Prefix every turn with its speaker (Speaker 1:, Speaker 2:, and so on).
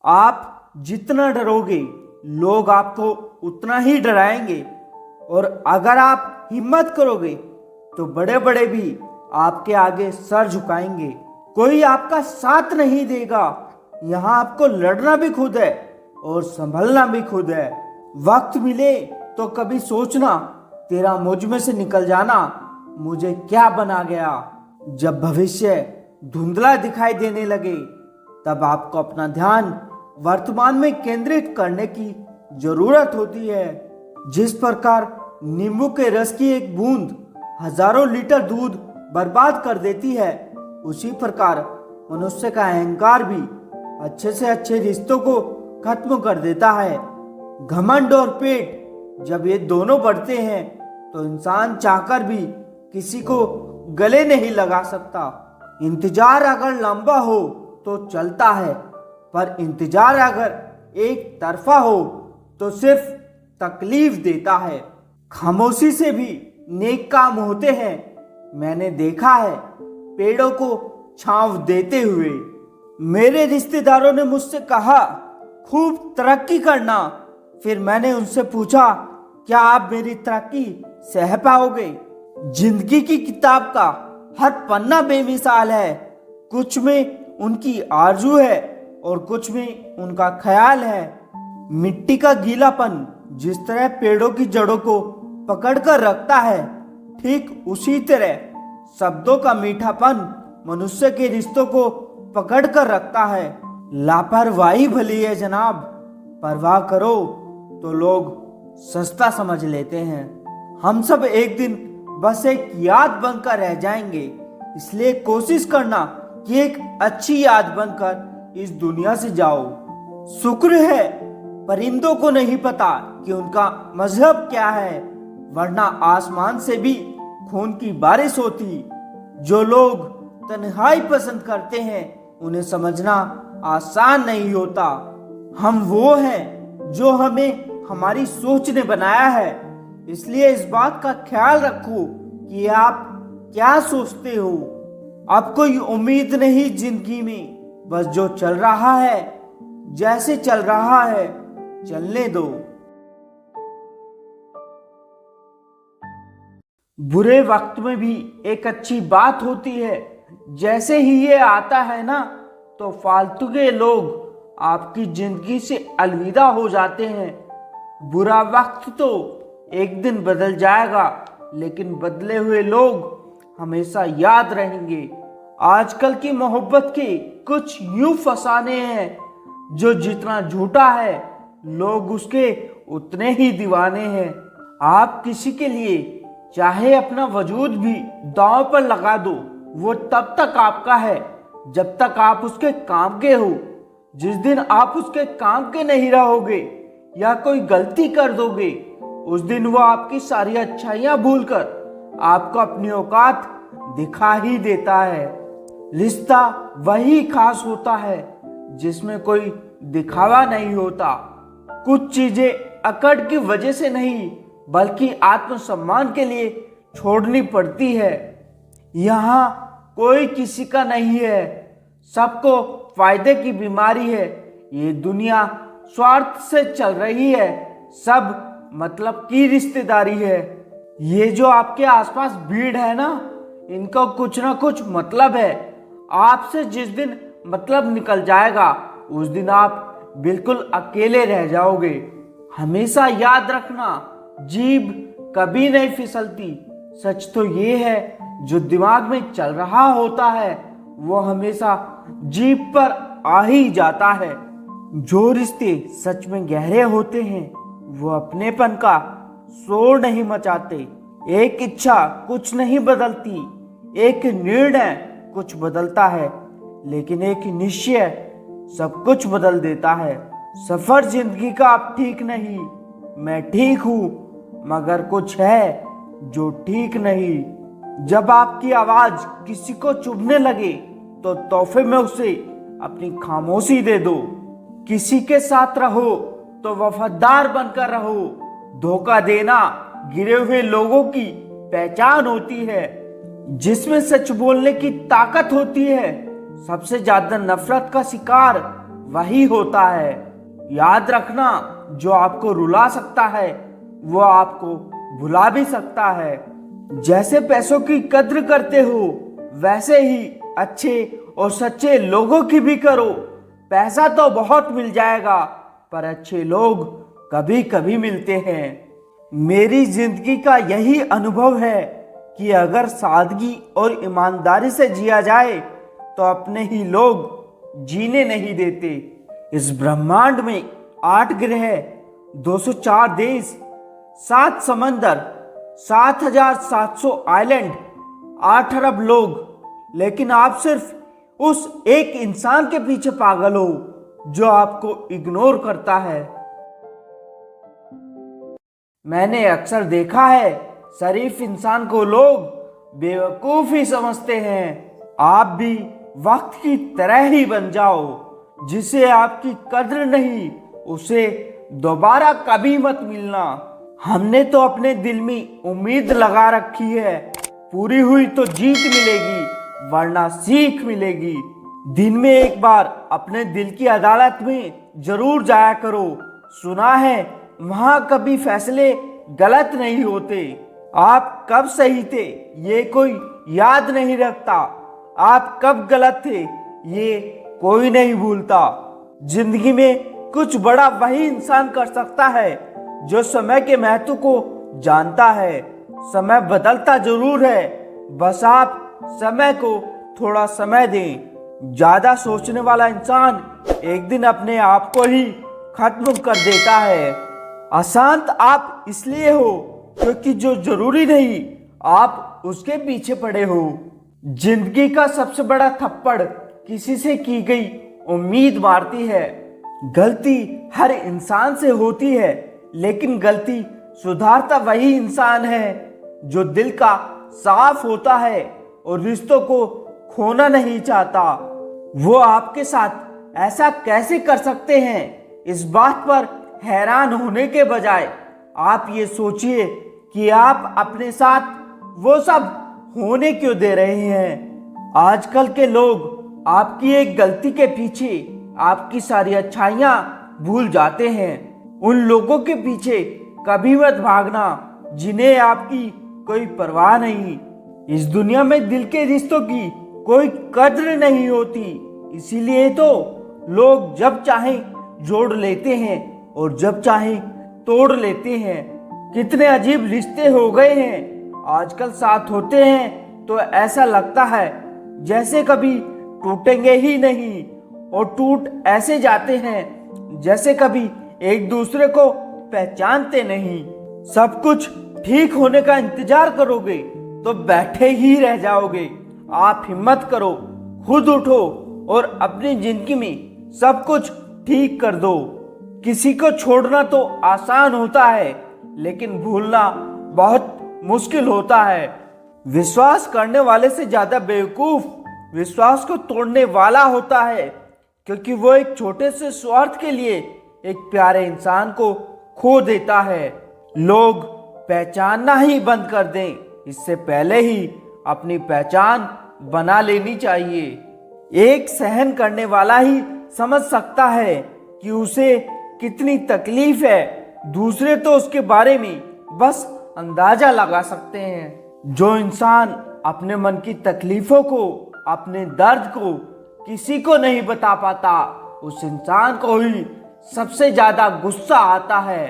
Speaker 1: आप जितना डरोगे लोग आपको उतना ही डराएंगे, और अगर आप हिम्मत करोगे तो बड़े बड़े भी आपके आगे सर झुकाएंगे। कोई आपका साथ नहीं देगा। यहाँ आपको लड़ना भी खुद है और संभलना भी खुद है। वक्त मिले तो कभी सोचना, तेरा मुझ में से निकल जाना मुझे क्या बना गया। जब भविष्य धुंधला दिखाई देने लगे तब आपको अपना ध्यान वर्तमान में केंद्रित करने की जरूरत होती है। जिस प्रकार नींबू के रस की एक बूंद हजारों लीटर दूध बर्बाद कर देती है, उसी प्रकार मनुष्य का अहंकार भी अच्छे से अच्छे रिश्तों को खत्म कर देता है। घमंड और पेट जब ये दोनों बढ़ते हैं तो इंसान चाहकर भी किसी को गले नहीं लगा सकता। इंतजार अगर लंबा हो तो चलता है, पर इंतजार अगर एक तरफा हो तो सिर्फ तकलीफ देता है। खामोशी से भी नेक काम होते हैं। मैंने देखा है पेड़ों को छांव देते हुए। मेरे रिश्तेदारों ने मुझसे कहा खूब तरक्की करना। फिर मैंने उनसे पूछा, क्या आप मेरी तरक्की सह पाओगे? जिंदगी की किताब का हर पन्ना बेमिसाल है। कुछ में उनकी आरजू है और कुछ में उनका ख्याल है। मिट्टी का गीलापन जिस तरह पेड़ों की जड़ों को पकड़ कर रखता है, ठीक उसी तरह शब्दों का मीठापन मनुष्य के रिश्तों को पकड़ कर रखता है। लापरवाही भली है जनाब, परवाह करो तो लोग सस्ता समझ लेते हैं। हम सब एक दिन बस एक याद बनकर रह जाएंगे, इसलिए कोशिश करना कि एक अच्छी याद बनकर इस दुनिया से जाओ। शुक्र है परिंदों को नहीं पता कि उनका मजहब क्या है, वरना आसमान से भी खून की बारिश होती। जो लोग तन्हाई पसंद करते हैं उन्हें समझना आसान नहीं होता। हम वो हैं जो हमें हमारी सोच ने बनाया है, इसलिए इस बात का ख्याल रखो कि आप क्या सोचते हो। अब कोई उम्मीद नहीं जिंदगी में, बस जो चल रहा है जैसे चल रहा है चलने दो। बुरे वक्त में भी एक अच्छी बात होती है। जैसे ही ये आता है ना तो फालतू के लोग आपकी जिंदगी से अलविदा हो जाते हैं। बुरा वक्त तो एक दिन बदल जाएगा, लेकिन बदले हुए लोग हमेशा याद रहेंगे। आजकल की मोहब्बत के कुछ यूं फसाने हैं, जो जितना झूठा है लोग उसके उतने ही दीवाने हैं। आप किसी के लिए चाहे अपना वजूद भी दांव पर लगा दो, वो तब तक आपका है जब तक आप उसके काम के हो। जिस दिन आप उसके काम के नहीं रहोगे या कोई गलती कर दोगे, उस दिन वो आपकी सारी अच्छाइयां भूलकर आपको अपनी औकात दिखा ही देता है। रिश्ता वही खास होता है जिसमें कोई दिखावा नहीं होता। कुछ चीजें अकड़ की वजह से नहीं बल्कि आत्मसम्मान के लिए छोड़नी पड़ती है। यहाँ कोई किसी का नहीं है, सबको फायदे की बीमारी है। ये दुनिया स्वार्थ से चल रही है, सब मतलब की रिश्तेदारी है। ये जो आपके आसपास भीड़ है ना, इनका कुछ ना कुछ मतलब है। आपसे जिस दिन मतलब निकल जाएगा उस दिन आप बिल्कुल अकेले रह जाओगे। हमेशा याद रखना, जीभ कभी नहीं फिसलती। सच तो ये है जो दिमाग में चल रहा होता है वो हमेशा जीभ पर आ ही जाता है। जो रिश्ते सच में गहरे होते हैं वो अपनेपन का शोर नहीं मचाते। एक इच्छा कुछ नहीं बदलती, एक निर्णय कुछ बदलता है, लेकिन एक निश्चय सब कुछ बदल देता है। सफर जिंदगी का अब ठीक नहीं, मैं ठीक हूं मगर कुछ है जो ठीक नहीं। जब आपकी आवाज किसी को चुभने लगे तो तोहफे में उसे अपनी खामोशी दे दो। किसी के साथ रहो तो वफादार बनकर रहो। धोखा देना गिरे हुए लोगों की पहचान होती है। जिसमें सच बोलने की ताकत होती है, सबसे ज्यादा नफरत का शिकार वही होता है। याद रखना, जो आपको रुला सकता है वो आपको भुला भी सकता है। जैसे पैसों की कद्र करते हो वैसे ही अच्छे और सच्चे लोगों की भी करो। पैसा तो बहुत मिल जाएगा पर अच्छे लोग कभी कभी मिलते हैं। मेरी जिंदगी का यही अनुभव है कि अगर सादगी और ईमानदारी से जिया जाए तो अपने ही लोग जीने नहीं देते। इस ब्रह्मांड में 8 ग्रह, 204 देश, 7 समंदर, 7,700 आइलैंड, 8 अरब लोग, लेकिन आप सिर्फ उस एक इंसान के पीछे पागल हो जो आपको इग्नोर करता है। मैंने अक्सर देखा है, शरीफ इंसान को लोग बेवकूफ ही समझते हैं। आप भी वक्त की तरह ही बन जाओ। जिसे आपकी कद्र नहीं उसे दोबारा कभी मत मिलना। हमने तो अपने दिल में उम्मीद लगा रखी है, पूरी हुई तो जीत मिलेगी वरना सीख मिलेगी। दिन में एक बार अपने दिल की अदालत में जरूर जाया करो। सुना है वहां कभी फैसले गलत नहीं होते। आप कब सही थे ये कोई याद नहीं रखता, आप कब गलत थे ये कोई नहीं भूलता। जिंदगी में कुछ बड़ा वही इंसान कर सकता है जो समय के महत्व को जानता है। समय बदलता जरूर है, बस आप समय को थोड़ा समय दें। ज्यादा सोचने वाला इंसान एक दिन अपने आप को ही खत्म कर देता है। अशांत आप इसलिए हो क्योंकि जो जरूरी नहीं आप उसके पीछे पड़े हो। जिंदगी का सबसे बड़ा थप्पड़ किसी से की गई उम्मीद मारती है। गलती हर इंसान से होती है, लेकिन गलती सुधारता वही इंसान है जो दिल का साफ होता है और रिश्तों को खोना नहीं चाहता। वो आपके साथ ऐसा कैसे कर सकते हैं, इस बात पर हैरान होने के बजाय आप ये सोचिए कि आप अपने साथ वो सब होने क्यों दे रहे हैं। आजकल के लोग आपकी एक गलती के पीछे आपकी सारी अच्छाइयां भूल जाते हैं। उन लोगों के पीछे कभी मत भागना जिन्हें आपकी कोई परवाह नहीं। इस दुनिया में दिल के रिश्तों की कोई कद्र नहीं होती, इसीलिए तो लोग जब चाहे जोड़ लेते हैं और जब चाहे तोड़ लेते हैं। कितने अजीब रिश्ते हो गए हैं आजकल, साथ होते हैं तो ऐसा लगता है जैसे कभी टूटेंगे ही नहीं और टूट ऐसे जाते हैं जैसे कभी एक दूसरे को पहचानते नहीं। सब कुछ ठीक होने का इंतजार करोगे तो बैठे ही रह जाओगे। आप हिम्मत करो, खुद उठो और अपनी जिंदगी में सब कुछ ठीक कर दो। किसी को छोड़ना तो आसान होता है, लेकिन भूलना बहुत मुश्किल होता है। विश्वास करने वाले से ज्यादा बेवकूफ विश्वास को तोड़ने वाला होता है, क्योंकि वो एक छोटे से स्वार्थ के लिए एक प्यारे इंसान को खो देता है। लोग पहचानना ही बंद कर दें, इससे पहले ही अपनी पहचान बना लेनी चाहिए। एक सहन करने वाला ही समझ सकता है कि उसे कितनी तकलीफ है, दूसरे तो उसके बारे में बस अंदाजा लगा सकते हैं। जो इंसान अपने मन की तकलीफों को, अपने दर्द को किसी को नहीं बता पाता, उस इंसान को ही सबसे ज्यादा गुस्सा आता है।